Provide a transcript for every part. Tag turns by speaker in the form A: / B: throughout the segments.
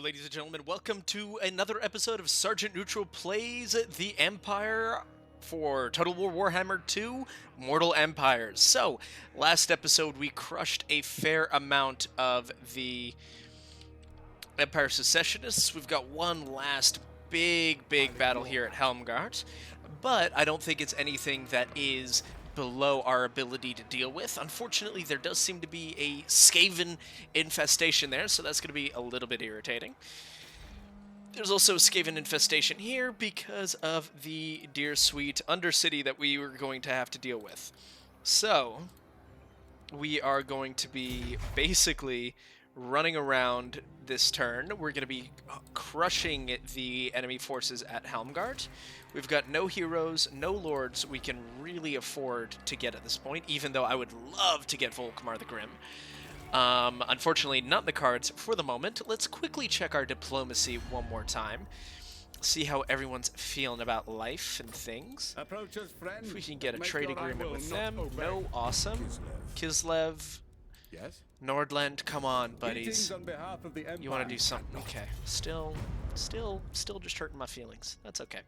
A: ladies and gentlemen. Welcome to another episode of Sergeant Neutral Plays the Empire for Total War Warhammer 2 Mortal Empires. So, last episode we crushed a fair amount of the Empire Secessionists. We've got one last big battle here at Helmgart, but I don't think it's anything that is below our ability to deal with. Unfortunately, there does seem to be a Skaven infestation there, so that's going to be a little bit irritating. There's also a Skaven infestation here because of the dear sweet Undercity that we were going to have to deal with. So, we are going to be basically running around this turn. We're going to be crushing the enemy forces at Helmgart. We've got no heroes, no lords we can really afford to get at this point, even though I would love to get Volkmar the Grim. Unfortunately, not in the cards for the moment. Let's quickly check our diplomacy one more time. See how everyone's feeling about life and things. If we can get a trade agreement with them. No, awesome. Kislev.
B: Yes?
A: Nordland, come on, buddies.
B: On behalf of the
A: You want to do something? Okay. Still just hurting my feelings. That's okay.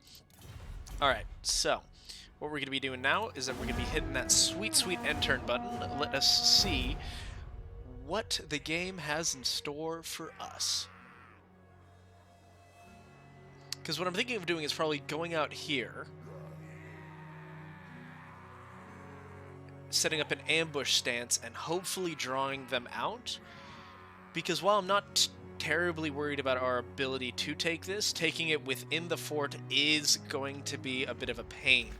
A: Alright, so what we're going to be doing now is that we're going to be hitting that sweet end turn button. Let us see what the game has in store for us. Because what I'm thinking of doing is probably going out here, setting up an ambush stance, and hopefully drawing them out. Because while I'm not terribly worried about our ability to take this, taking it within the fort is going to be a bit of a pain.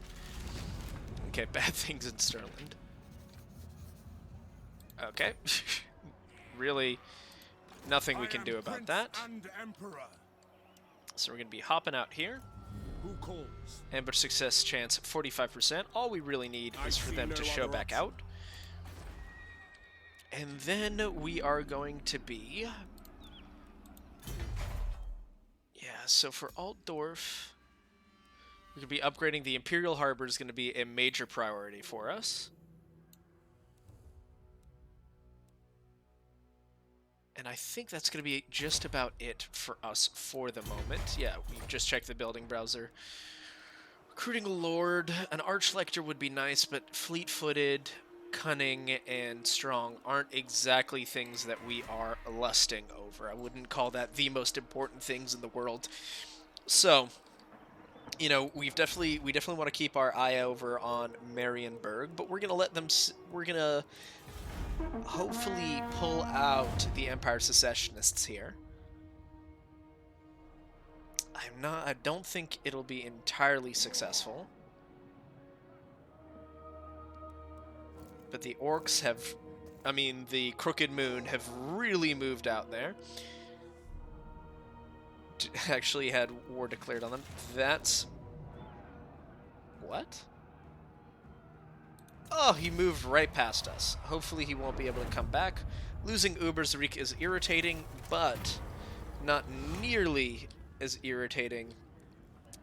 A: Okay, bad things in Stirland. Okay. Really, nothing we can do about that. So we're going to be hopping out here.
B: Who calls?
A: Ambush success chance 45%. All we really need is for them to show back out. And then we are going to be... Yeah, so for Altdorf, we're going to be upgrading the Imperial Harbor is going to be a major priority for us. And I think that's going to be just about it for us for the moment. Yeah, we just checked the building browser. Recruiting a lord, an archlector would be nice, but fleet-footed, cunning, and strong aren't exactly things that we are lusting over. I wouldn't call that the most important things in the world. So, you know, we definitely want to keep our eye over on Marienburg, but we're gonna let them. We're gonna hopefully pull out the Empire Secessionists here. I don't think it'll be entirely successful. But the orcs have, I mean, the Crooked Moon have really moved out there. Actually had war declared on them. That's... What? Oh, he moved right past us. Hopefully he won't be able to come back. Losing Ubersreich is irritating, but not nearly as irritating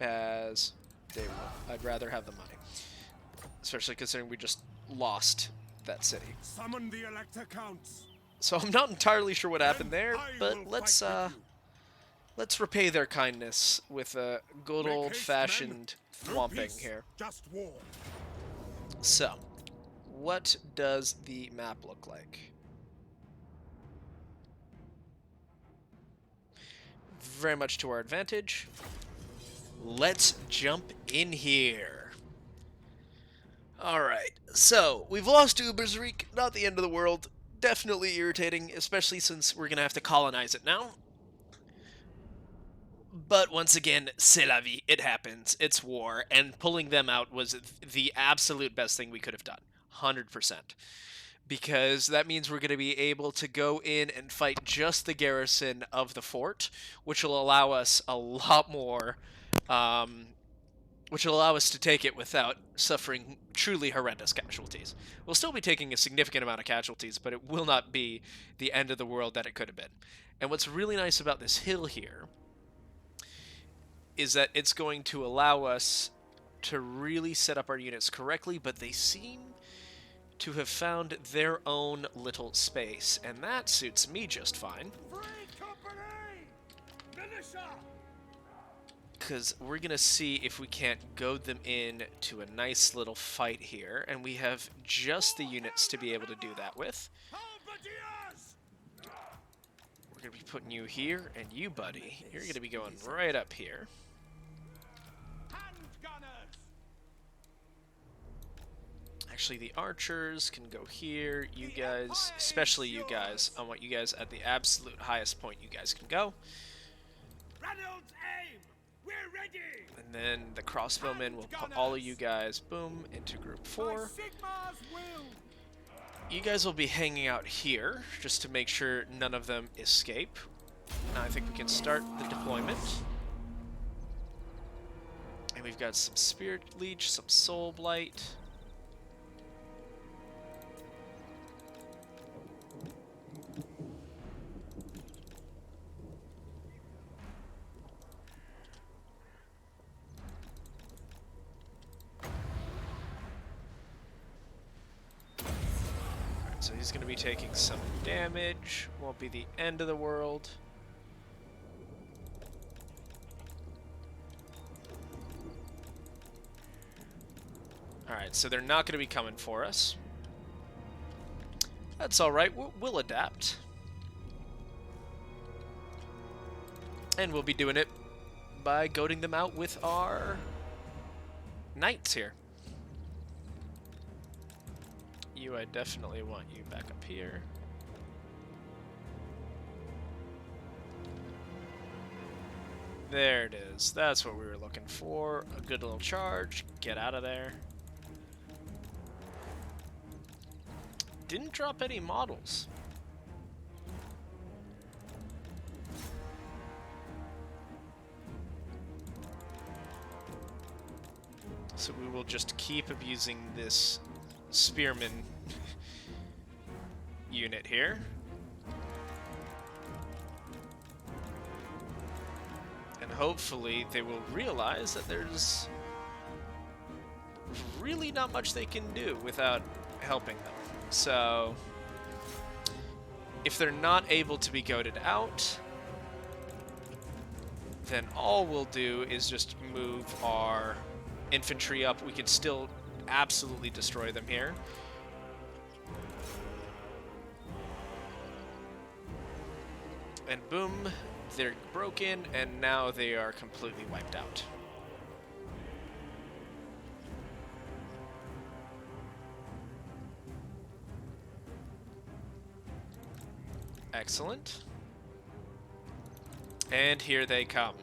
A: as they were. I'd rather have the money. Especially considering we just lost that city.
B: Summon the Elector Counts.
A: So I'm not entirely sure what happened there, but let's repay their kindness with a good old-fashioned thwomping here.
B: Just war.
A: So, what does the map look like? Very much to our advantage. Let's jump in here. Alright, so we've lost Ubersreich, not the end of the world. Definitely irritating, especially since we're going to have to colonize it now. But once again, c'est la vie. It happens. It's war. And pulling them out was the absolute best thing we could have done. 100%. Because that means we're going to be able to go in and fight just the garrison of the fort, which will allow us a lot more... which will allow us to take it without suffering truly horrendous casualties. We'll still be taking a significant amount of casualties, but it will not be the end of the world that it could have been. And what's really nice about this hill here is that it's going to allow us to really set up our units correctly, but they seem to have found their own little space, and that suits me just fine. Because we're going to see if we can't goad them in to a nice little fight here. And we have just the units to be able to do that with. We're going to be putting you here, and you, buddy, you're going to be going right up here. Actually, the archers can go here. You guys, especially you guys, I want you guys at the absolute highest point you guys can go. And then the crossbowmen will put all of you guys, boom, into group 4. You guys will be hanging out here, just to make sure none of them escape. Now I think we can start the deployment. And we've got some Spirit Leech, some Soul Blight. So he's going to be taking some damage. Won't be the end of the world. Alright, so they're not going to be coming for us. That's alright, we'll adapt. And we'll be doing it by goading them out with our knights here. You, I definitely want you back up here. There it is. That's what we were looking for. A good little charge. Get out of there. Didn't drop any models. So we will just keep abusing this spearman unit here. And hopefully they will realize that there's really not much they can do without helping them. So if they're not able to be goaded out, then all we'll do is just move our infantry up. We can still absolutely destroy them here. And boom, they're broken, and now they are completely wiped out. Excellent. And here they come.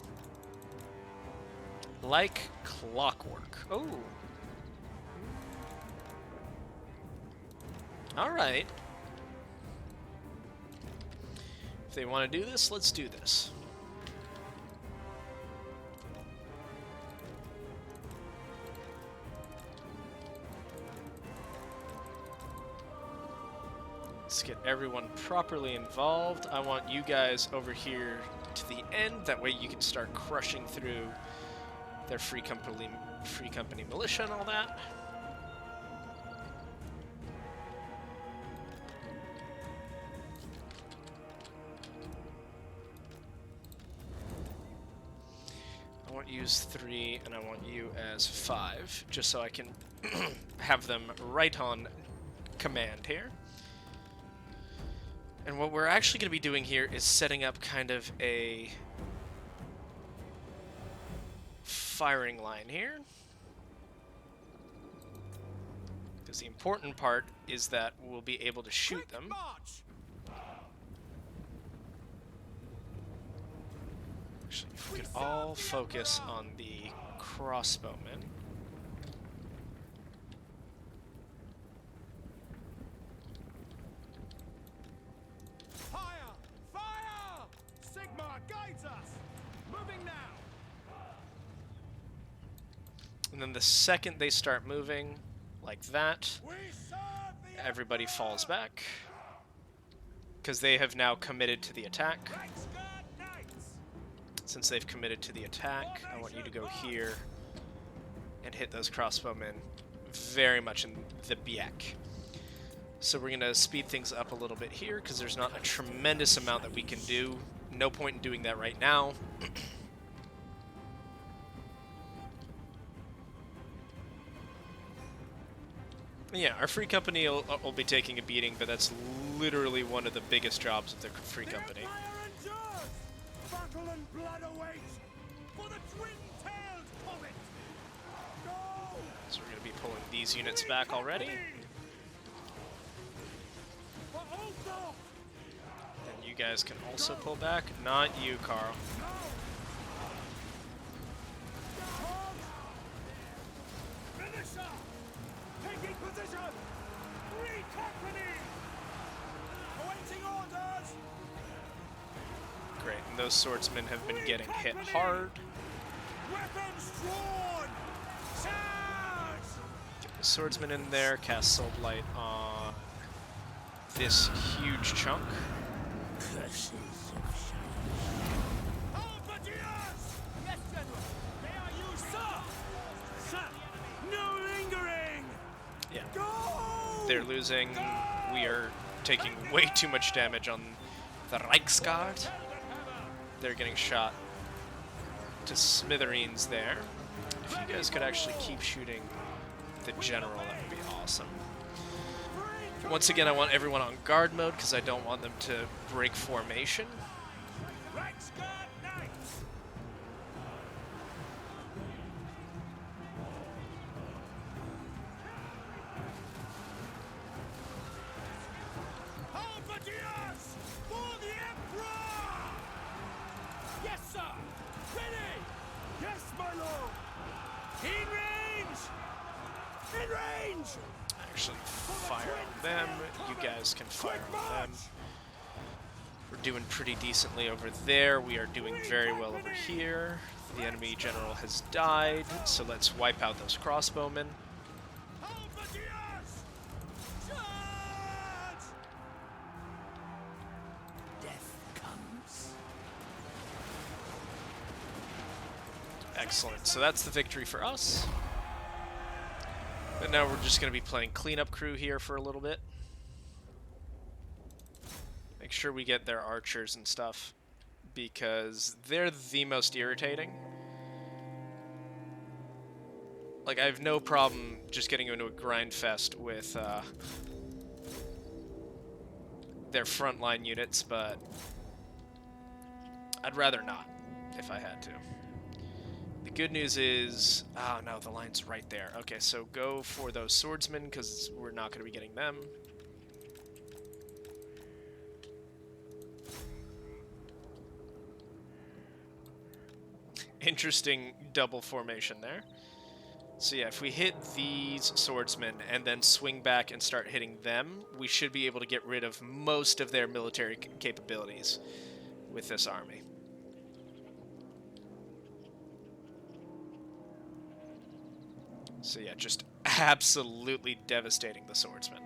A: Like clockwork. Oh. Alright. If they want to do this, let's do this. Let's get everyone properly involved. I want you guys over here to the end. That way you can start crushing through their free company militia and all that. I want you as 3, and I want you as 5, just so I can have them right on command here. And what we're actually going to be doing here is setting up kind of a firing line here. Because the important part is that we'll be able to shoot them. Actually, if we could all focus on the crossbowmen.
B: Fire! Fire! Sigma guides us! Moving now!
A: And then the second they start moving, like that, everybody falls back. Because they have now committed to the attack. Since they've committed to the attack, I want you to go here and hit those crossbowmen very much in the back. So we're going to speed things up a little bit here, because there's not a tremendous amount that we can do No point in doing that right now. Yeah, our free company will be taking a beating, but that's literally one of the biggest jobs of the free company.
B: Battle and blood await for the twin-tailed comet. Go!
A: So we're going to be pulling these units back already. And you guys can also pull back. Not you, Carl.
B: Finisher! Taking position! Free company! Awaiting orders!
A: Great, and those swordsmen have been getting hit hard.
B: Weapons drawn! Charge!
A: Get the swordsman in there, cast Soul Blight on this huge chunk.
B: Halberdiers! Yes, General. They are used, sir. Sir, no lingering.
A: Yeah,
B: Go!
A: they're losing. We are taking way too much damage on the Reichsguard. They're getting shot to smithereens there. If you guys could actually keep shooting the general, that would be awesome. Once again, I want everyone on guard mode because I don't want them to break formation.
B: Reichsguard Knights! Halberdiers! For the Emperor! Yes, sir! Ready! Yes, my lord! In range! In range!
A: Actually, fire on them. You guys can fire on them. We're doing pretty decently over there. We are doing very well over here. The enemy general has died, so let's wipe out those crossbowmen.
B: Halberdiers! Charge! Death comes.
A: Excellent. So that's the victory for us. And now we're just going to be playing cleanup crew here for a little bit. Make sure we get their archers and stuff, because they're the most irritating. Like, I have no problem just getting into a grind fest with their frontline units, but I'd rather not if I had to. The good news is, oh no, the line's right there. Okay, so go for those swordsmen, because we're not going to be getting them. Interesting double formation there. So yeah, if we hit these swordsmen and then swing back and start hitting them, we should be able to get rid of most of their military capabilities with this army. So yeah, just absolutely devastating the swordsmen.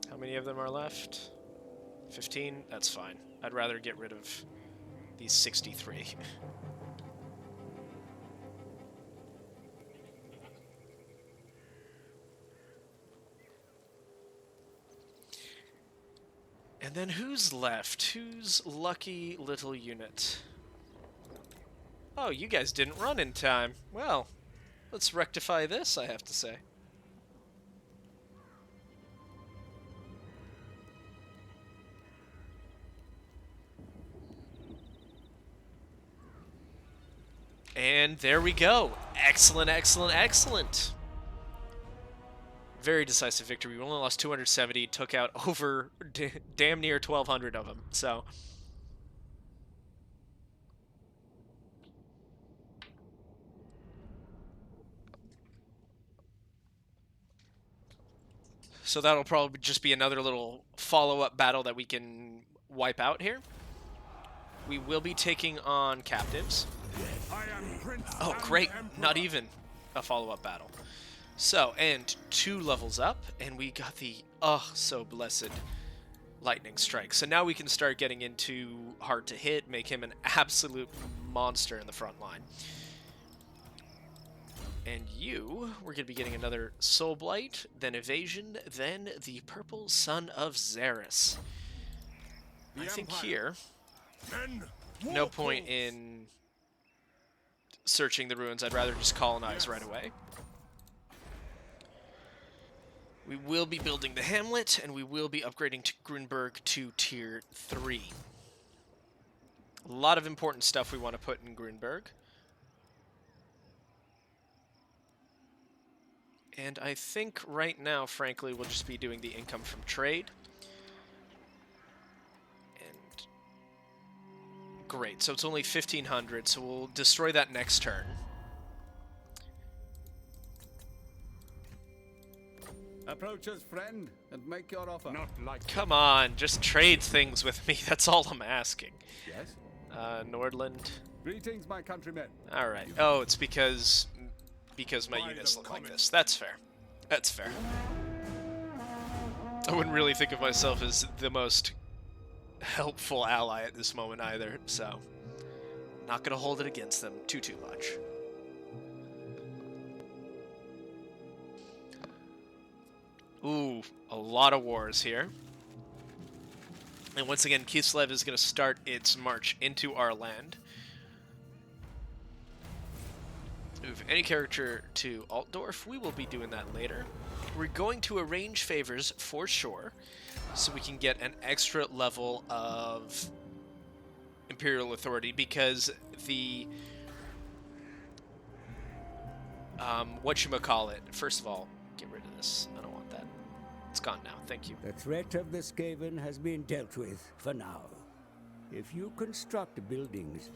A: How many of them are left? 15? That's fine. I'd rather get rid of these 63. And then who's left? Who's lucky little unit? Oh, you guys didn't run in time. Well, let's rectify this, I have to say. And there we go. Excellent, excellent, excellent. Very decisive victory. We only lost 270, took out over damn near 1,200 of them. So that'll probably just be another little follow-up battle that we can wipe out here. We will be taking on captives. Oh, great. Not even a follow-up battle. So, and 2 levels up, and we got the, oh, so blessed lightning strike. So now we can start getting into hard to hit, make him an absolute monster in the front line. And you, we're going to be getting another Soul Blight, then Evasion, then the Purple Son of Xeris. I think here, no point in searching the ruins. I'd rather just colonize right away. We will be building the hamlet, and we will be upgrading to Grunberg to Tier 3. A lot of important stuff we want to put in Grunberg. And I think right now, frankly, we'll just be doing the income from trade. And great, so it's only 1,500, so we'll destroy that next turn.
C: Approach us, friend, and make your offer.
B: Not like
A: Come on, just trade things with me, that's all I'm asking.
C: Yes?
A: Nordland.
C: Greetings, my countrymen.
A: Alright. Oh, it's because my
B: By
A: units
B: the
A: look like
B: comet.
A: this. That's fair. That's fair. I wouldn't really think of myself as the most helpful ally at this moment either, so not gonna hold it against them too much. Ooh, a lot of wars here. And once again, Kislev is going to start its march into our land. Move any character to Altdorf. We will be doing that later. We're going to arrange favors for sure, so we can get an extra level of Imperial Authority, because the whatchamacallit, first of all, get rid of this. I don't want that. It's gone now. Thank you.
D: The threat of the Skaven has been dealt with for now. If you construct buildings,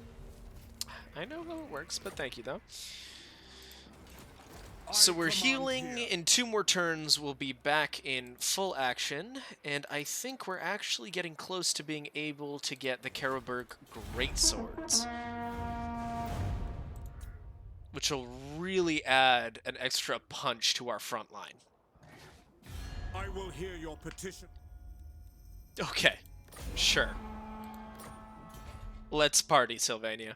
A: I know how it works, but thank you, though. So we're healing. In 2 more turns, we'll be back in full action, and I think we're actually getting close to being able to get the Karlberg Greatswords, which will really add an extra punch to our front line.
B: I will hear your petition.
A: Okay, sure. Let's party, Sylvania.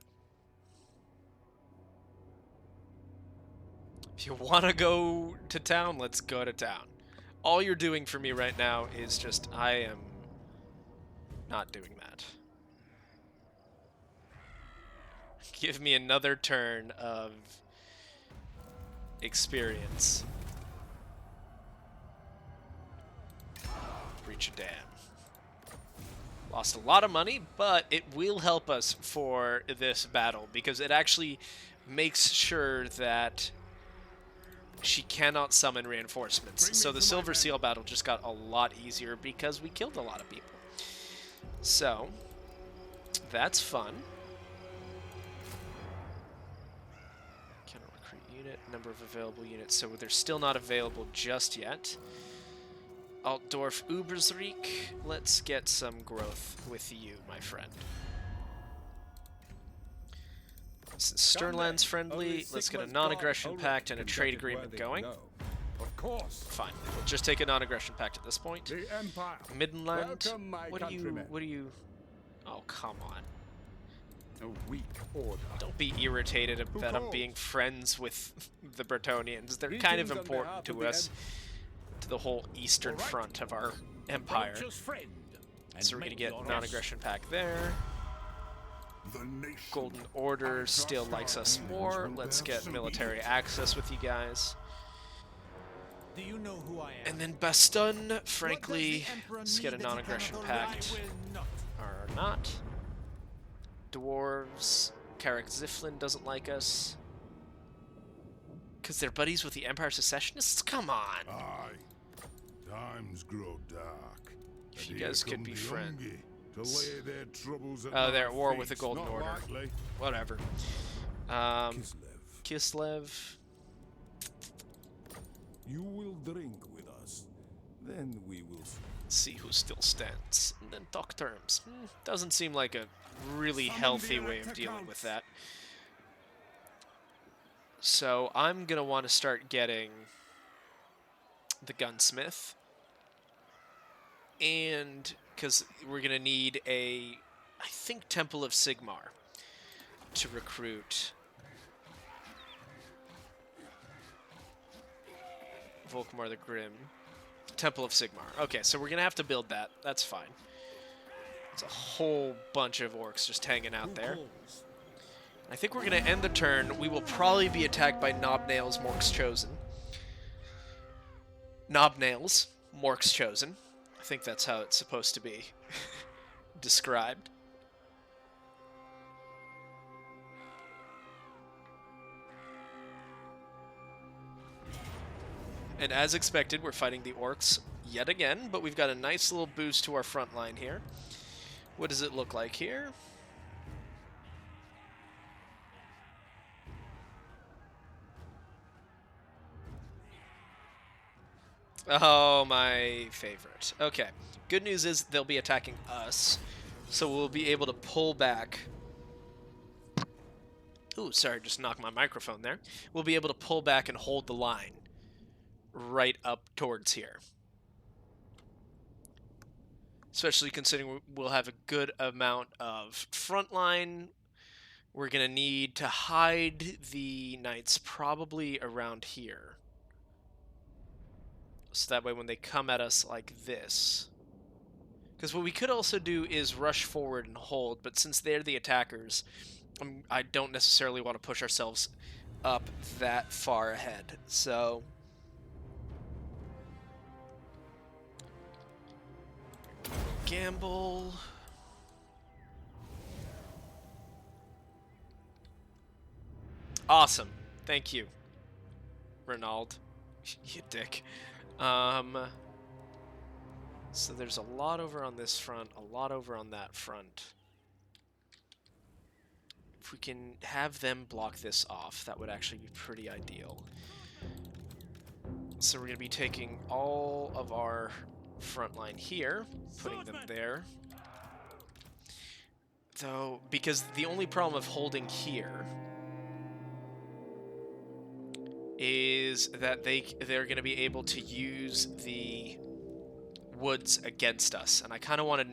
A: If you want to go to town, let's go to town. All you're doing for me right now is just, I am not doing that. Give me another turn of experience. Breach a dam. Lost a lot of money, but it will help us for this battle, because it actually makes sure that she cannot summon reinforcements. So the Silver Seal battle just got a lot easier because we killed a lot of people. So, that's fun. Counter recruit unit, number of available units. So they're still not available just yet. Altdorf Ubersreich, let's get some growth with you, my friend. Since Sternland's friendly, let's get a non-aggression pact and a trade agreement going.
C: Of course.
A: Fine, we'll just take a non-aggression pact at this point.
C: The Empire.
A: Midland,
C: Welcome, my countrymen.
A: what do you... Oh, come on.
C: A weak order.
A: Don't be irritated that I'm being friends with the Bretonnians. They're kind of
C: Greetings on
A: important
C: behalf of
A: to
C: the
A: us, to the whole eastern front of our empire.
B: Approach us, friend, and
A: So we're going to
B: make
A: get
B: your
A: non-aggression pact there. Golden Order still likes us more. Let's get military access with you guys.
B: Do you know who I am?
A: And then Baston, frankly, let's get a non-aggression pact. Or not. Dwarves, Karak Ziflin doesn't like us. Because they're buddies with the Empire Secessionists? Come on!
E: Aye, times grow dark.
A: If
E: And
A: you guys
E: here
A: could
E: come
A: be
E: the
A: friends.
E: Ungi To lay their troubles at
A: Oh, they're
E: my
A: at war
E: feet.
A: with the Golden
E: Not
A: Order.
E: likely.
A: Whatever. Kislev.
E: You will drink with us, then we will.
A: See who still stands. And then talk terms. Doesn't seem like a really healthy way of dealing with that. So I'm going to want to start getting the gunsmith. And because we're going to need a, I think, Temple of Sigmar to recruit Volkmar the Grim. Temple of Sigmar. Okay, so we're going to have to build that. That's fine. It's a whole bunch of orcs just hanging out there. I think we're going to end the turn. We will probably be attacked by Knobnails, Mork's Chosen. Knobnails, Mork's Chosen. I think that's how it's supposed to be described. And as expected, we're fighting the orcs yet again, but we've got a nice little boost to our front line here. What does it look like here? Oh, my favorite. Okay. Good news is they'll be attacking us, so we'll be able to pull back. Ooh, sorry, just knocked my microphone there. We'll be able to pull back and hold the line right up towards here. Especially considering we'll have a good amount of front line. We're going to need to hide the knights probably around here. So that way when they come at us like this... Because what we could also do is rush forward and hold, but since they're the attackers, I don't necessarily want to push ourselves up that far ahead. So... gamble. Awesome. Thank you, Ronald. You dick. So there's a lot over on this front, a lot over on that front. If we can have them block this off, that would actually be pretty ideal. So we're going to be taking all of our front line here, putting them there. Though, because the only problem of holding here is that they're going to be able to use the woods against us, and I kind of want to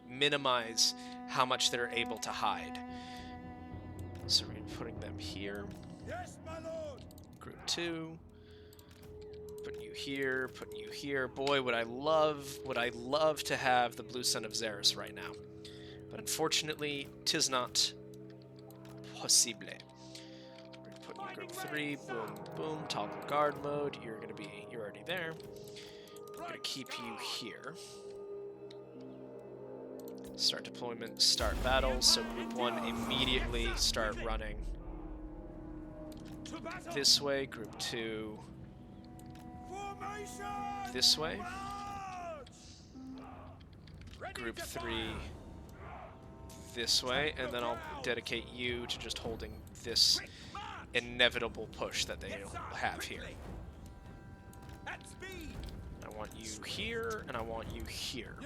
A: minimize how much they're able to hide. So we're putting them here.
B: Yes, my lord.
A: Group 2. Putting you here, putting you here. Boy, would I love to have the Blue Sun of Xeris right now. But unfortunately, 'tis not possible. We're putting group 3, boom, boom, toggle guard mode. You're already there. I'm gonna keep you here. Start deployment, start battle. So group 1 immediately start running this way. Group 2 this way. Group 3 this way, and then I'll dedicate you to just holding this inevitable push that they'll have here. I want you here, and I want you here.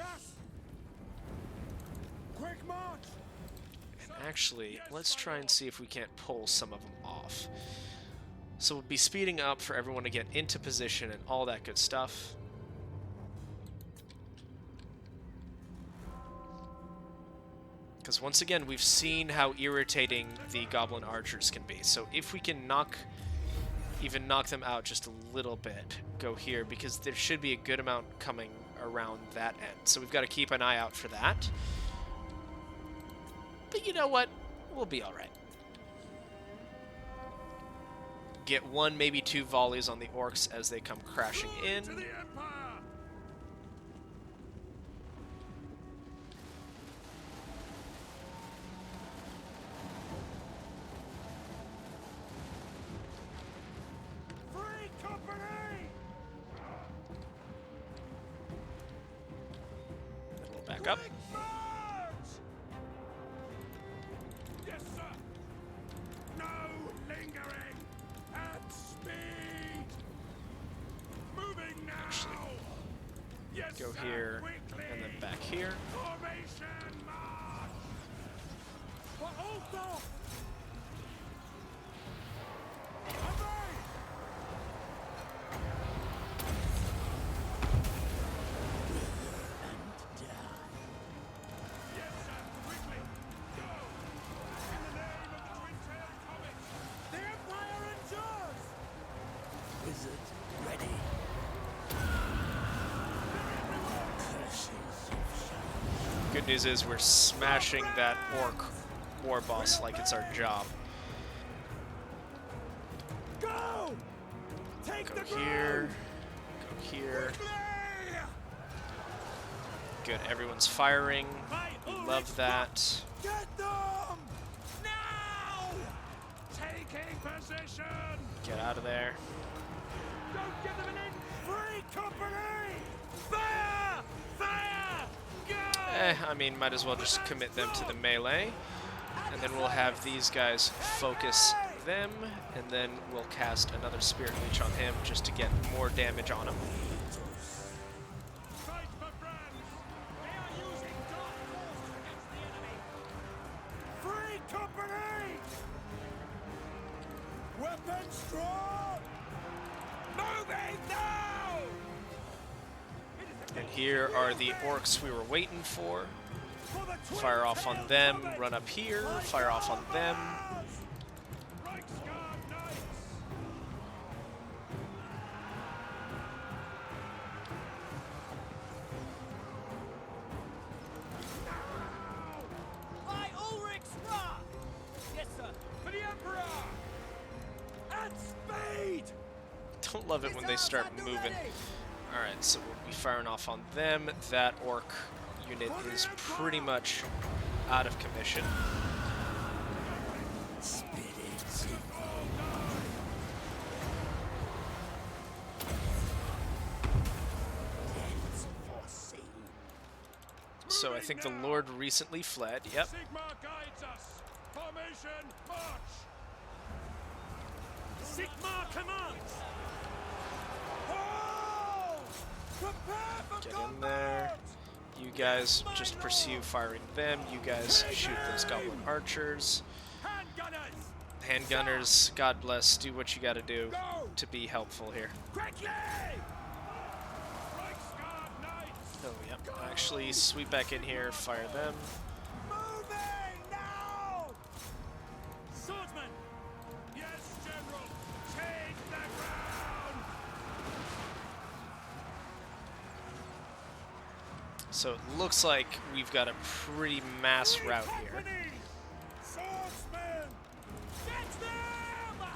B: Quick march.
A: And actually, let's try and see if we can't pull some of them off. So we'll be speeding up for everyone to get into position and all that good stuff. Because once again, we've seen how irritating the goblin archers can be. So if we can even knock them out just a little bit, go here, because there should be a good amount coming around that end. So we've got to keep an eye out for that. But you know what? We'll be all right. Get 1, maybe 2 volleys on the orcs as they come crashing in.
B: To the Empire. Free company.
A: Then we'll back up.
B: Quick march. Yes, sir. No lingering. At speed. Moving now.
A: Actually,
B: Yes,
A: go
B: sir.
A: here,
B: Quickly.
A: and then back here.
B: Formation march. For Ulster. Away. Yes, sir. Quickly. Go. In the name of the twin-tailed comet. The Empire endures.
D: Wizard ready.
A: Good news is we're smashing that orc war boss like it's our job.
B: Go! Take
A: Go
B: the
A: here. Go here. Good, everyone's firing. We love that.
B: Get them! Now! Taking position!
A: Get out of there.
B: Don't give them an inch! Free company! Fire! Fire! Go!
A: I mean, might as well just commit them to the melee. And then we'll have these guys focus them, and then we'll cast another Spirit Leech on him just to get more damage on him.
B: Fight for friends! They are using dark forces against the enemy! Free company! Weapons drawn! Moving now!
A: And here are the orcs we were waiting for. Fire off on them, run up here, fire off on them.
B: By Ulrich's wrath! Yes, sir. For the Emperor! At speed!
A: Don't love it when they start moving. Alright, so we'll be firing off on them. That orc unit is pretty much out of commission. So I think the Lord recently fled. Yep.
B: Sigma guides us. Formation march. Sigma commands. Oh! Prepare for
A: Get
B: combat!
A: in there. You guys just pursue firing them. You guys shoot those goblin archers.
B: Handgunners!
A: Handgunners, God bless, do what you gotta do to be helpful here.
B: Quickly! Reichsguard knights!
A: Oh, yep. Actually, sweep back in here, fire them.
B: Moving now! Swordsman! Yes, General! Take the ground!
A: So it looks like we've got a pretty mass route here.
B: Company! Swordsman! Get them!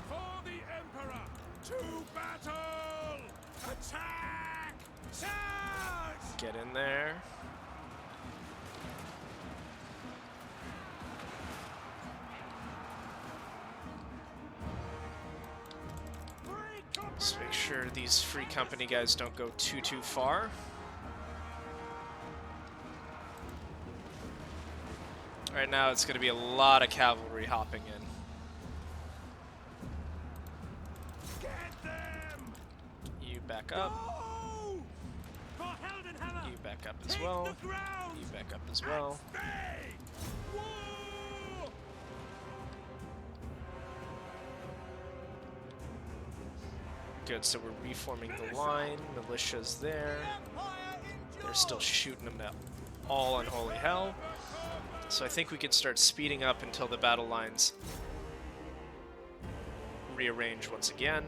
B: For the Emperor! To battle! Attack! Charge!
A: Get in there. Just make sure these free company guys don't go too far. Right now it's going to be a lot of cavalry hopping in.
B: Get them!
A: You back up.
B: Go! For Heldenhammer!
A: You back up as
B: Take
A: well.
B: the ground!
A: You back up as well.
B: At bay! Woo!
A: Good, so we're reforming the line. Militia's there. They're still shooting them at all unholy hell. So I think we could start speeding up until the battle lines rearrange once again.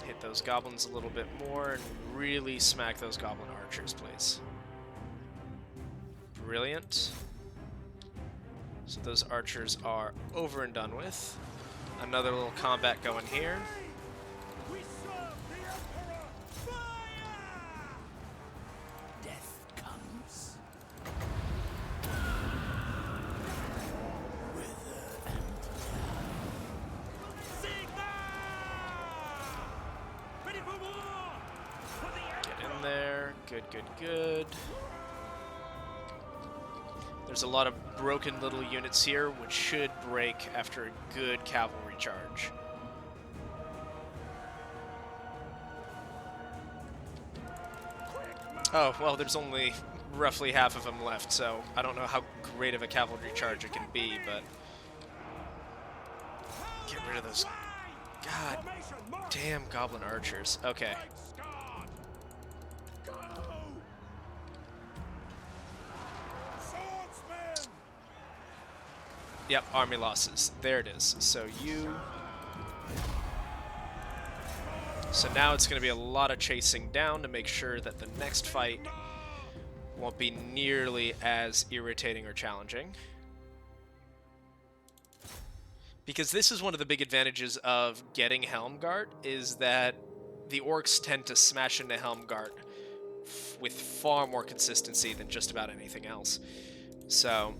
A: Hit those goblins a little bit more and really smack those goblin archers, please. Brilliant. So those archers are over and done with. Another little combat going here.
B: We serve the Emperor! Fire!
D: Death comes.
B: Sigma! Ready for war! For the
A: Get
B: Emperor!
A: in there. Good, good, good. There's a lot of broken little units here, which should break after a good cavalry charge. Oh, well, there's only roughly half of them left, so I don't know how great of a cavalry charge it can be, but get rid of those god damn goblin archers. Okay.
B: Reichsguard! Go! Swordsman!
A: Yep, army losses. There it is. So you So now it's going to be a lot of chasing down to make sure that the next fight won't be nearly as irritating or challenging. Because this is one of the big advantages of getting Helmgart, is that the orcs tend to smash into Helmgart with far more consistency than just about anything else. So,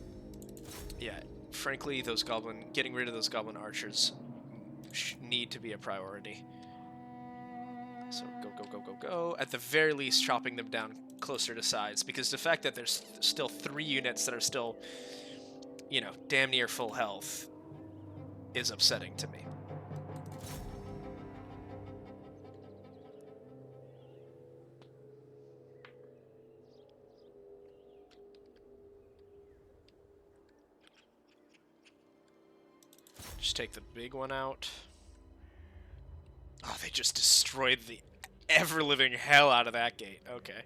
A: yeah, frankly, getting rid of those goblin archers need to be a priority. So go, go, go, go, go. At the very least, chopping them down closer to size, because the fact that there's still 3 units that are still, you know, damn near full health is upsetting to me. Just take the big one out. Oh, they just destroyed the ever-living hell out of that gate. Okay.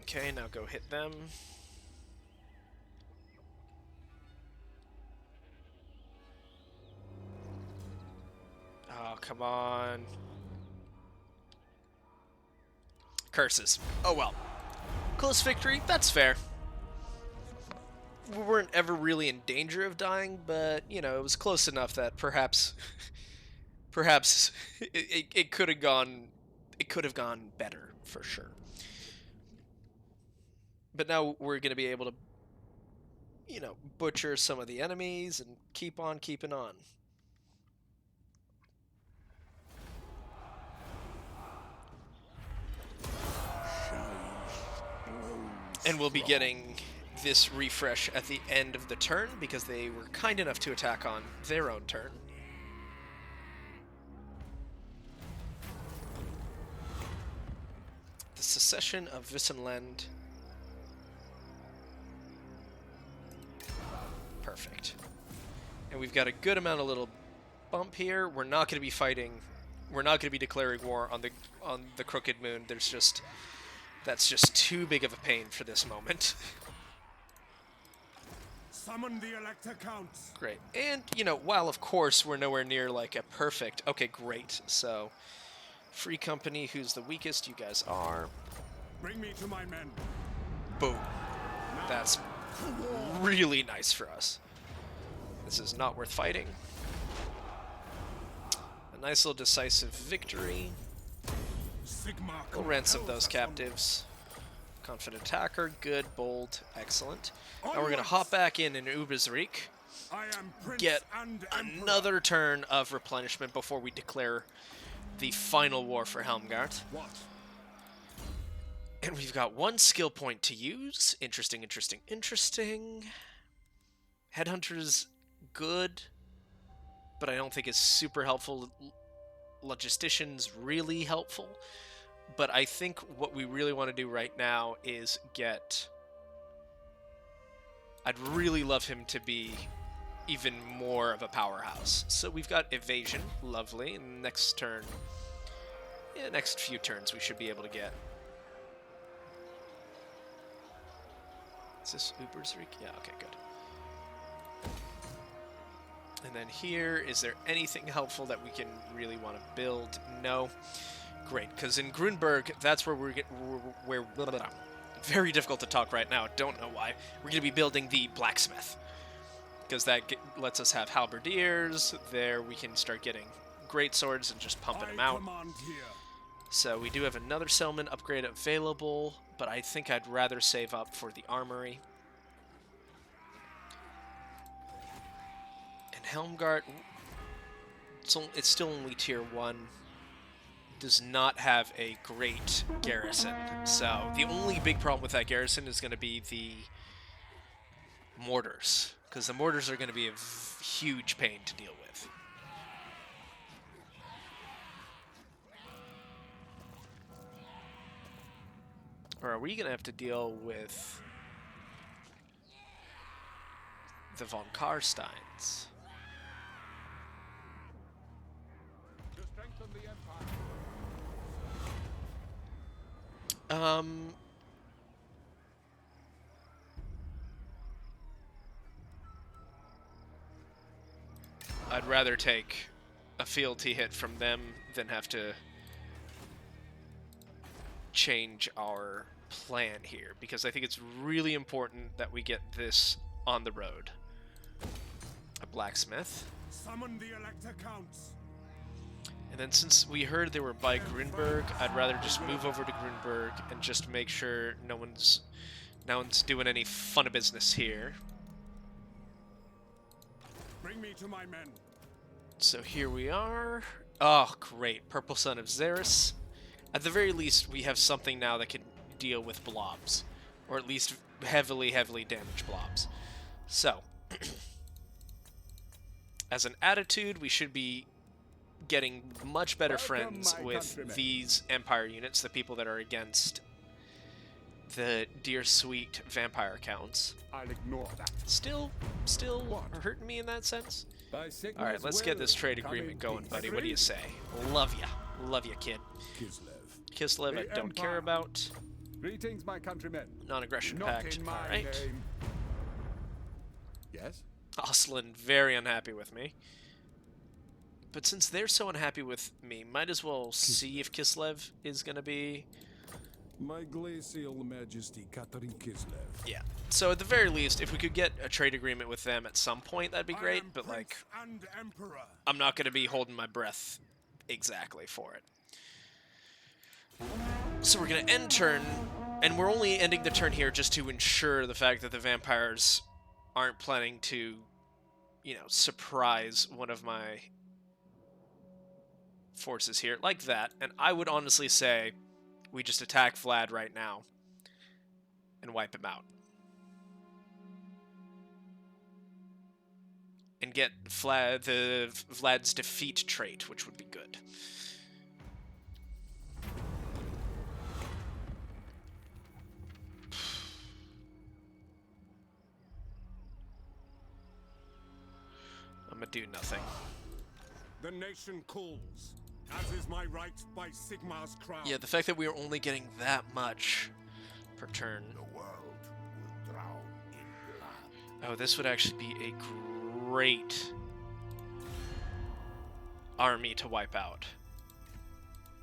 A: Okay, now go hit them. Oh, come on. Curses. Oh well. Close victory, that's fair. We weren't ever really in danger of dying, but, you know, it was close enough that perhaps it could have gone better, for sure. But now we're going to be able to, you know, butcher some of the enemies and keep on keeping on. And we'll be getting this refresh at the end of the turn, because they were kind enough to attack on their own turn. The Secession of Wissenland. Perfect. And we've got a good amount of little bump here. We're not going to be fighting. We're not going to be declaring war on the Crooked Moon. That's just too big of a pain for this moment.
B: Summon the Elector Counts.
A: Great. And, you know, while of course we're nowhere near like a perfect... Okay, great. So, Free Company, who's the weakest? You guys are.
B: Bring me to my men.
A: Boom. That's really nice for us. This is not worth fighting. A nice little decisive victory. We'll ransom those captives. Confident attacker, good, bold, excellent. Now we're going to hop back in Ubezreik, get another turn of replenishment before we declare the final war for Helmgart. And we've got 1 skill point to use. Interesting, interesting, interesting. Headhunter's good, but I don't think is super helpful. Logistician's really helpful. But I think what we really want to do right now is get... I'd really love him to be even more of a powerhouse. So we've got evasion, lovely. And next turn, yeah, next few turns we should be able to get. Is this Ubezreik? Yeah, okay, good. And then here, is there anything helpful that we can really want to build? No. Great, because in Grunberg, that's where we're very difficult to talk right now. Don't know why. We're going to be building the blacksmith, because that lets us have halberdiers. There, we can start getting great swords and just pumping them out. So we do have another settlement upgrade available, but I think I'd rather save up for the armory. And Helmgart, it's still only tier 1. Does not have a great garrison. So the only big problem with that garrison is going to be the mortars, because the mortars are going to be a huge pain to deal with. Or are we going to have to deal with the von Karsteins? I'd rather take a fealty hit from them than have to change our plan here, because I think it's really important that we get this on the road. A blacksmith.
B: Summon the Elector Counts.
A: And then since we heard they were by Grunberg, I'd rather just move over to Grunberg and just make sure no one's doing any fun of business here.
B: Bring me to my men.
A: So here we are. Oh, great. Purple Son of Xeris. At the very least, we have something now that can deal with blobs. Or at least heavily damaged blobs. So, as an attitude, we should be getting much better friends with these Empire units, the people that are against the dear sweet vampire counts.
C: I'll ignore that.
A: Still hurting me in that sense.
C: By Sigma's
A: Alright, let's get this trade
C: will,
A: agreement
C: come in
A: going,
C: peace.
A: buddy. What do you say? Love ya. Love ya, kid.
E: Kislev.
A: Kislev, I
C: The
A: don't care
C: Empire.
A: about.
C: Greetings, my countrymen.
A: Non-aggression
C: Not
A: pact.
C: in my
A: Alright.
C: name. Yes?
A: Oslin, very unhappy with me. But since they're so unhappy with me, might as well see if Kislev is gonna be...
E: My glacial majesty, Catherine Kislev.
A: Yeah. So at the very least, if we could get a trade agreement with them at some point, that'd be
B: I
A: great,
B: am
A: but like,
B: Prince and Emperor.
A: I'm not gonna be holding my breath exactly for it. So we're gonna end turn, and we're only ending the turn here just to ensure the fact that the vampires aren't planning to, you know, surprise one of my forces here like that. And I would honestly say we just attack Vlad right now and wipe him out. And get Vlad's defeat trait, which would be good. I'm gonna do nothing.
B: The nation calls, as is my right by Sigma's crown.
A: Yeah, the fact that we are only getting that much per turn.
E: The world will drown in blood.
A: Oh, this would actually be a great army to wipe out.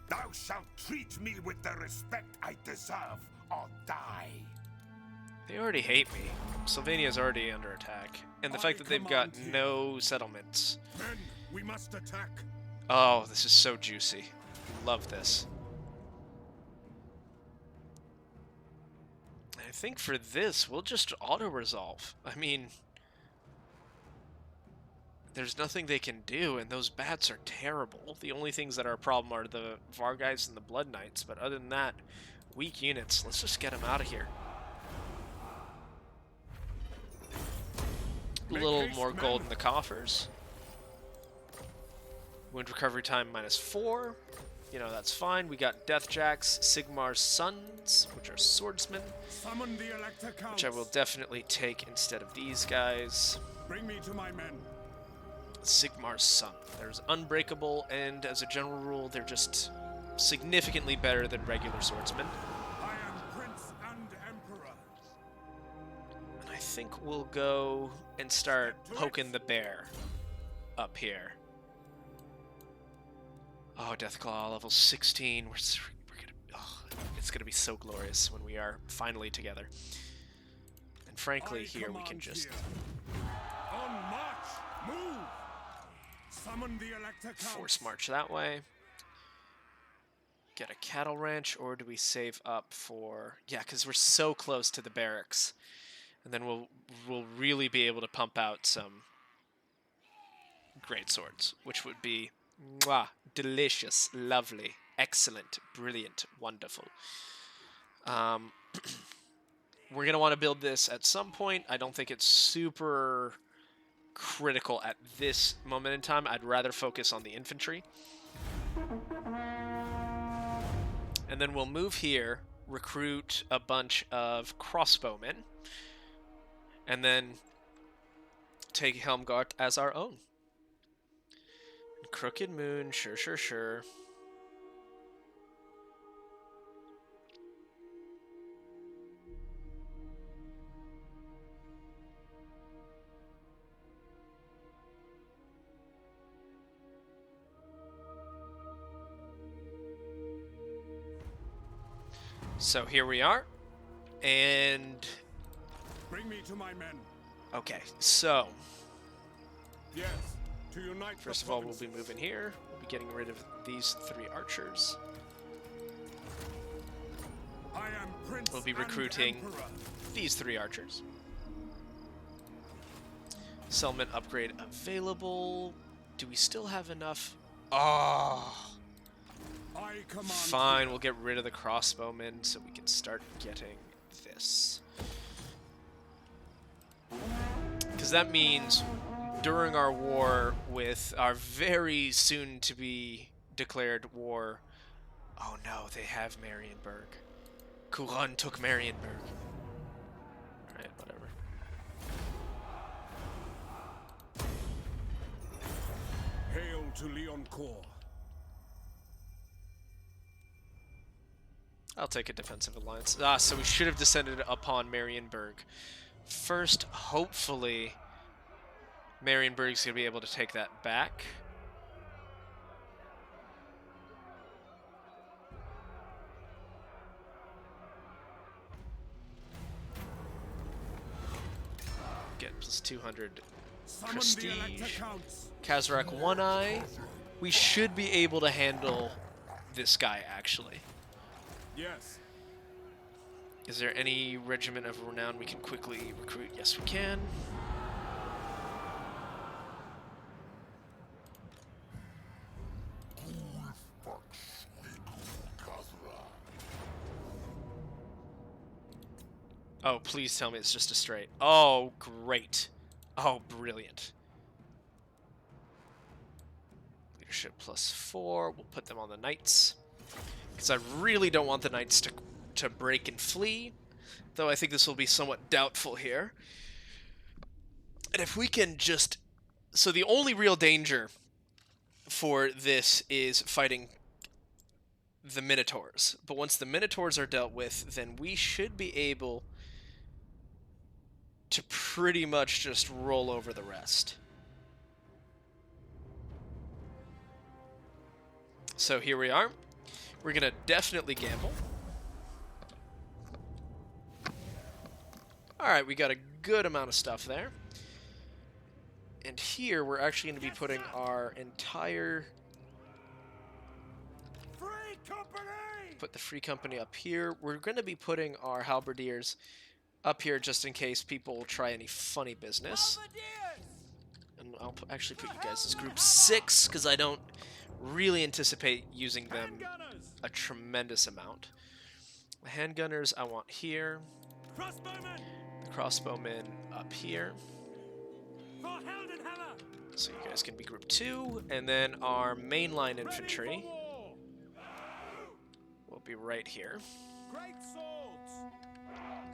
B: Thou shalt treat me with the respect I deserve, or die.
A: They already hate me. Sylvania's already under attack. And the fact that they've got no settlements.
B: Men, we must attack.
A: Oh, this is so juicy. Love this. I think for this, we'll just auto-resolve. I mean, there's nothing they can do, and those bats are terrible. The only things that are a problem are the Vargheist and the Blood Knights, but other than that, weak units. Let's just get them out of here. A little more gold in the coffers. Wound recovery time -4. You know, that's fine. We got Deathjacks, Sigmar's sons, which are swordsmen,
B: Summon the Elector Counts.
A: which I will definitely take instead of these guys.
B: Bring me to my men.
A: Sigmar's son. There's Unbreakable, and as a general rule, they're just significantly better than regular swordsmen.
B: I am Prince and Emperor.
A: And I think we'll go and start poking the bear up here. Oh, Deathclaw, level 16. We're gonna, oh, it's gonna be so glorious when we are finally together. And frankly,
B: I
A: here we can
B: command
A: just...
B: here. On march, move. Summon the Elector Counts.
A: force march that way. Get a cattle ranch, or do we save up for... Yeah, because we're so close to the barracks. And then we'll really be able to pump out some great swords, which would be mwah, delicious, lovely, excellent, brilliant, wonderful. We're going to want to build this at some point. I don't think it's super critical at this moment in time. I'd rather focus on the infantry. And then we'll move here, recruit a bunch of crossbowmen, and then take Helmgart as our own. Crooked Moon, sure. So here we are. And
C: Bring me to my men.
A: okay, so
C: Yes, to unite the
A: first of all, we'll be
C: provinces.
A: moving here. We'll be getting rid of these 3 archers.
C: I am Prince
A: We'll be
C: and
A: recruiting
C: Emperor.
A: these 3 archers. Settlement upgrade available. Do we still have enough? Oh,
C: I command
A: fine.
C: here.
A: We'll get rid of the crossbowmen so we can start getting this. Because that means during our war with our very soon-to-be declared war... Oh no, they have Marienburg. Kuran took Marienburg. Alright, whatever.
C: Hail to Leoncourt.
A: I'll take a defensive alliance. Ah, so we should have descended upon Marienburg. First, hopefully, Marienburg's going to be able to take that back. Get plus 200
C: Summon the
A: prestige.
C: Elector Counts.
A: Kazarak One Eye. We should be able to handle this guy, actually.
C: Yes.
A: Is there any regiment of renown we can quickly recruit? Yes, we can. Oh, please tell me it's just a straight. Oh, great. Oh, brilliant. Leadership +4. We'll put them on the knights. Because I really don't want the knights to break and flee. Though I think this will be somewhat doubtful here. And if we can just... So the only real danger for this is fighting the Minotaurs. But once the Minotaurs are dealt with, then we should be able to pretty much just roll over the rest. So here we are. We're going to definitely gamble. Alright, we got a good amount of stuff there. And here we're actually going to be putting our entire...
B: Free company!
A: Put the free company up here. We're going to be putting our halberdiers up here just in case people try any funny business. And I'll actually put you guys as group 6 because I don't really anticipate using them
B: Handgunners!
A: a tremendous amount. The handgunners I want here.
B: Crossbowmen!
A: The crossbowmen up here.
B: For Heldenhammer!
A: So you guys can be group 2. And then our mainline infantry
B: Ready for war!
A: will be right here.
B: Great swords!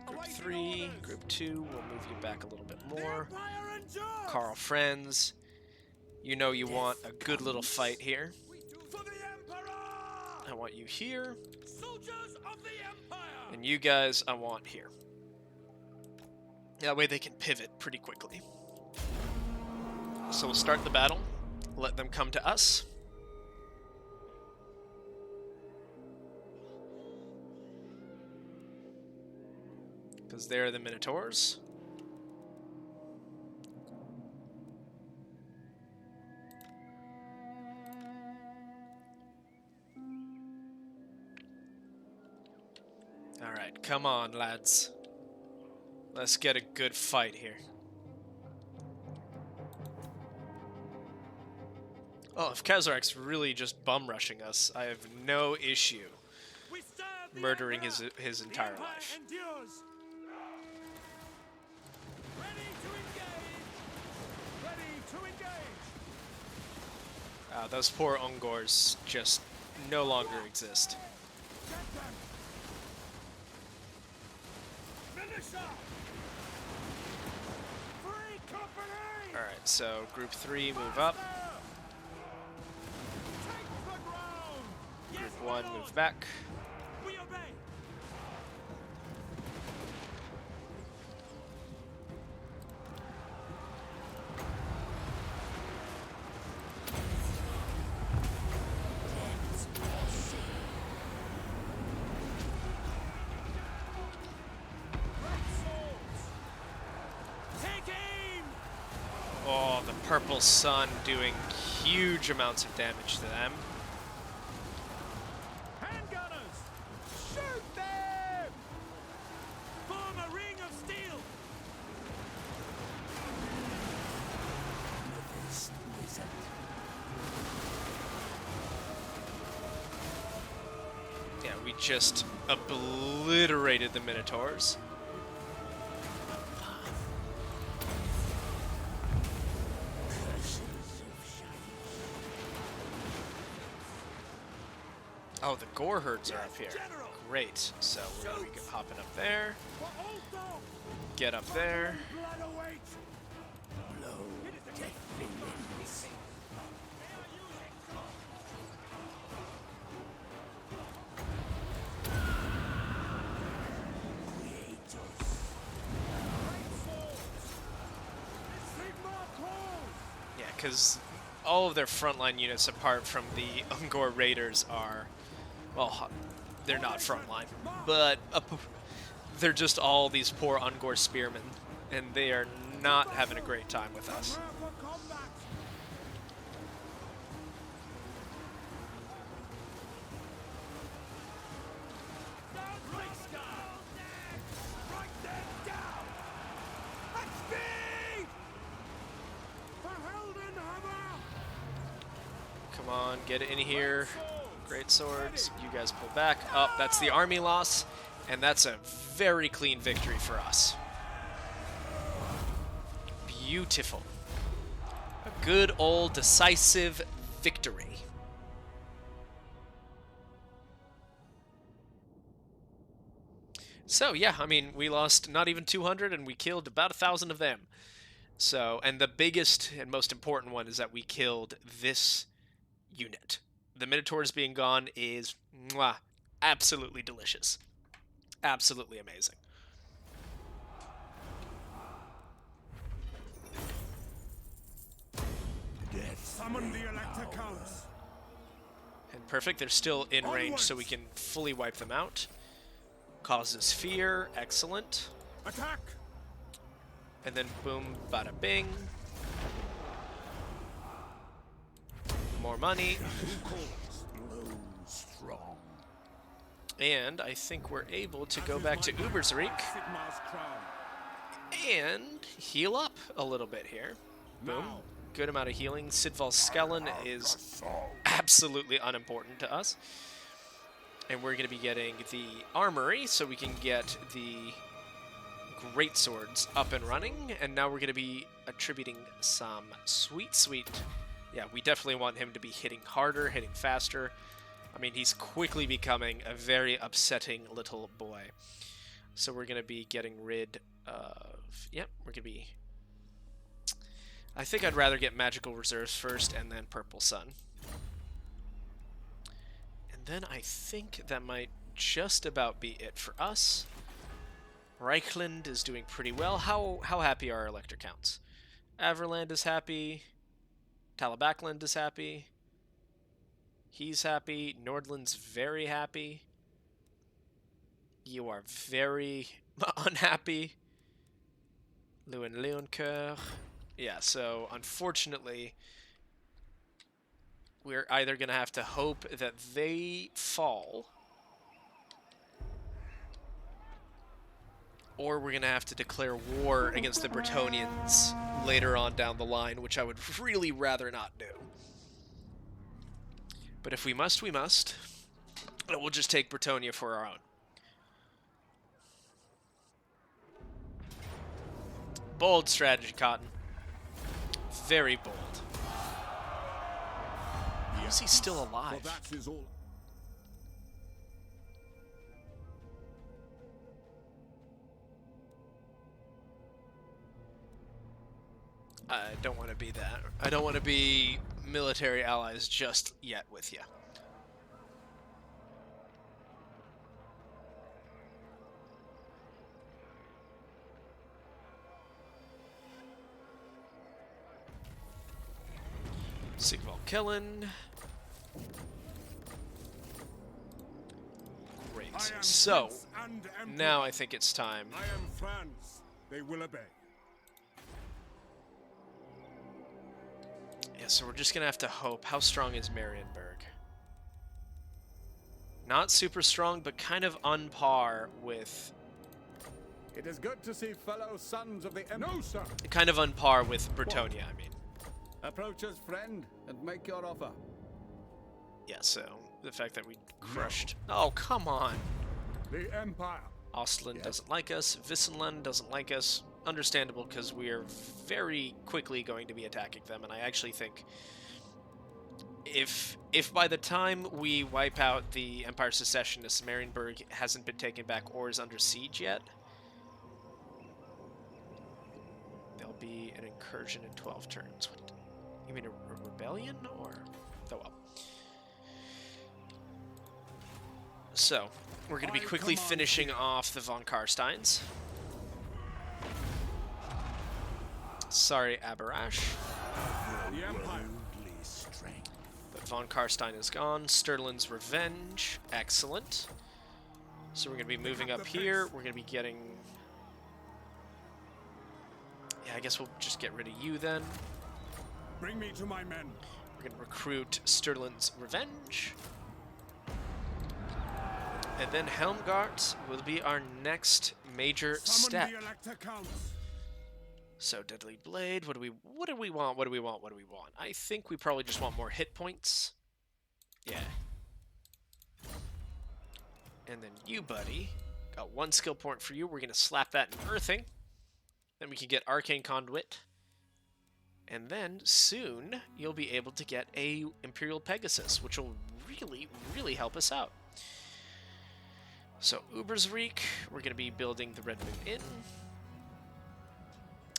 A: Group
B: Awaiting
A: 3,
B: orders!
A: group 2, we'll move you back a little bit
B: The
A: more.
B: Empire endures!
A: Carl Friends, you know you want a good little fight here.
B: For the Emperor!
A: I want you here,
B: Soldiers of the Empire!
A: and you guys I want here. That way they can pivot pretty quickly. So we'll start the battle, let them come to us. Because they're the Minotaurs. Alright, come on, lads. Let's get a good fight here. Oh, if Kazarak's really just bum rushing us, I have no issue
B: We serve the
A: murdering
B: Emperor!
A: his
B: The
A: entire
B: Empire
A: life.
B: endures! Ready to engage! Ready to engage!
A: Those poor Ungors just no longer exist.
B: Get them! Militia! Free company!
A: Alright, so group 3 move up.
B: Take the ground! Yes,
A: Group
B: my
A: 1
B: lord!
A: move back.
B: We obey!
A: Purple Sun doing huge amounts of damage to them.
B: Handgunners! Shoot them! Form a ring of steel!
A: Yeah, we just obliterated the Minotaurs. Oh, the gore herds are up here. Great. So we're going to be hopping up there. Get up there.
B: Blood awaits!
A: Yeah, because all of their frontline units, apart from the Ungor Raiders, are, well, they're not frontline, but they're just all these poor Ungor spearmen, and they are not having a great time with us. Come on, get it in here. Great swords. You guys pull back. Up, that's the army loss, and that's a very clean victory for us. Beautiful. A good old decisive victory. So yeah, I mean, we lost not even 200 and we killed about 1,000 of them. So, and the biggest and most important one is that we killed this unit. The Minotaurs being gone is mwah, absolutely delicious. Absolutely amazing.
B: Summon the Elector Counts!
A: And perfect, they're still in range, so we can fully wipe them out. Causes fear, excellent.
B: Attack!
A: And then boom, bada bing. More money. And I think we're able to go back to Ubersreich
B: Sigmar's crown.
A: and heal up a little bit here. Boom. Good amount of healing. Sidval's Skellen is absolutely unimportant to us. And we're going to be getting the armory so we can get the great swords up and running. And now we're going to be attributing some sweet. Yeah, we definitely want him to be hitting harder, hitting faster. I mean, he's quickly becoming a very upsetting little boy. So we're going to be getting rid of... Yep, we're going to be... I think I'd rather get Magical Reserves first and then Purple Sun. And then I think that might just about be it for us. Reichland is doing pretty well. How happy are our Elector Counts? Averland is happy. Talabakland is happy. He's happy. Nordland's very happy. You are very unhappy. Lewin Leoncoeur. Yeah, so unfortunately, we're either going to have to hope that they fall, or we're going to have to declare war against the Bretonnians later on down the line, which I would really rather not do. But if we must, we must. And we'll just take Bretonnia for our own. Bold strategy, Cotton. Very bold. How is he still alive?
C: For that is all.
A: I don't want to be that. I don't want to be military allies just yet with you. Sigval Killen. Great. So, now I think it's time.
B: I am France. They will obey.
A: Yeah, so we're just gonna have to hope. How strong is Marienburg? Not super strong, but kind of on par with...
C: It is good to see fellow sons of the No, sir!
A: Kind of on par with Bretonia, I mean.
C: Approach us, friend, and make your offer.
A: Yeah, so the fact that we crushed... Oh, come on!
C: The Empire.
A: Ostland doesn't like us. Wissenland doesn't like us. Understandable, because we are very quickly going to be attacking them, and I actually think if by the time we wipe out the Empire Secessionists, Marienburg hasn't been taken back or is under siege yet, there'll be an incursion in 12 turns. What, you mean a rebellion, or... Oh well. So, we're going to be quickly finishing off the von Karsteins. Sorry, Aberash.
C: The Empire.
A: But von Karstein is gone. Stirland's Revenge. Excellent. So we're going to be moving up here. We're going to be getting... Yeah, I guess we'll just get rid of you then.
C: Bring me to my men.
A: We're going to recruit Stirland's Revenge. And then Helmgart will be our next major step.
C: The Elector Count.
A: So Deadly Blade, what do we want? I think we probably just want more hit points. Yeah. And then you, buddy, got 1 skill point for you. We're gonna slap that in Earthing. Then we can get Arcane Conduit. And then soon you'll be able to get a Imperial Pegasus, which will really, really help us out. So Ubersreek, we're gonna be building the Red Moon Inn.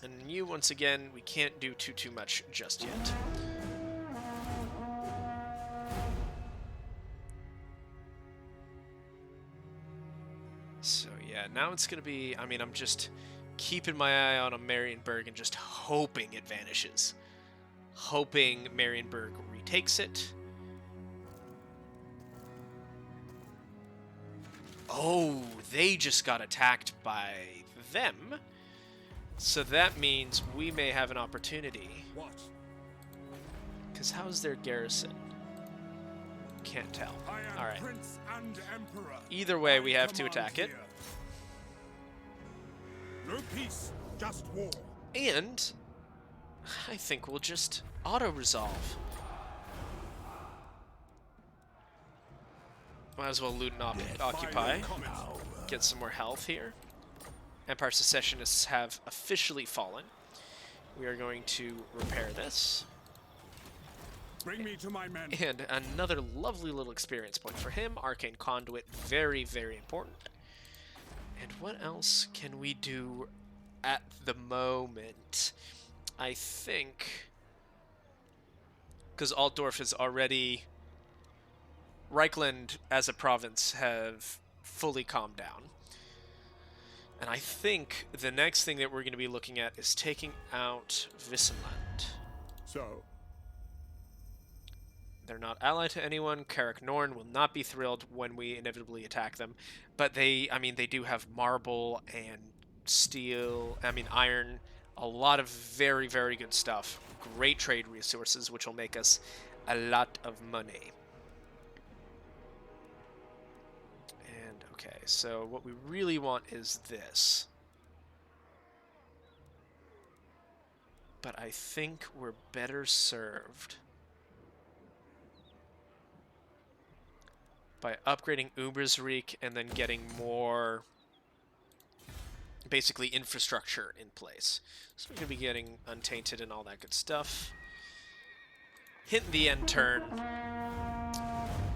A: And you, once again, we can't do too much just yet. So yeah, now it's gonna be, I mean, I'm just keeping my eye out on Marienburg and just hoping it vanishes. Hoping Marienburg retakes it. Oh, they just got attacked by them. So that means we may have an opportunity.
C: What?
A: Because how's their garrison? Can't tell. All right.
C: Prince and Emperor.
A: Either way, we have to attack it.
C: No peace, just war.
A: And I think we'll just auto-resolve. Might as well loot and occupy. Get some more health here. Empire Secessionists have officially fallen. We are going to repair this.
C: Bring me to my men.
A: And another lovely little experience point for him. Arcane Conduit, very, very important. And what else can we do at the moment? I think... Because Altdorf is already... Reichland as a province have fully calmed down. And I think the next thing that we're going to be looking at is taking out Wissenland.
C: So?
A: They're not allied to anyone. Carrick Norn will not be thrilled when we inevitably attack them. But they, I mean, they do have marble and steel, I mean, iron, a lot of very, very good stuff. Great trade resources, which will make us a lot of money. Okay, so what we really want is this. But I think we're better served by upgrading Ubersreek and then getting more, basically, infrastructure in place. So we're going to be getting Untainted and all that good stuff. Hitting the end turn.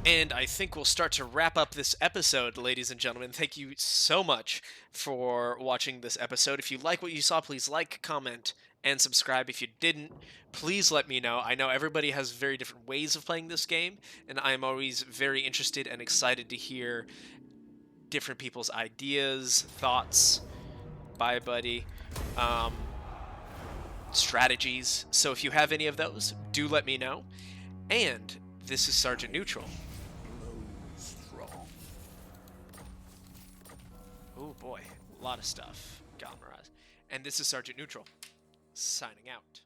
A: And I think we'll start to wrap up this episode, ladies and gentlemen. Thank you so much for watching this episode. If you like what you saw, please like, comment, and subscribe. If you didn't, please let me know. I know everybody has very different ways of playing this game, and I'm always very interested and excited to hear different people's ideas, thoughts, bye buddy, strategies. So if you have any of those, do let me know. And this is Sergeant Neutral. Oh boy, a lot of stuff. And this is Sergeant Neutral, signing out.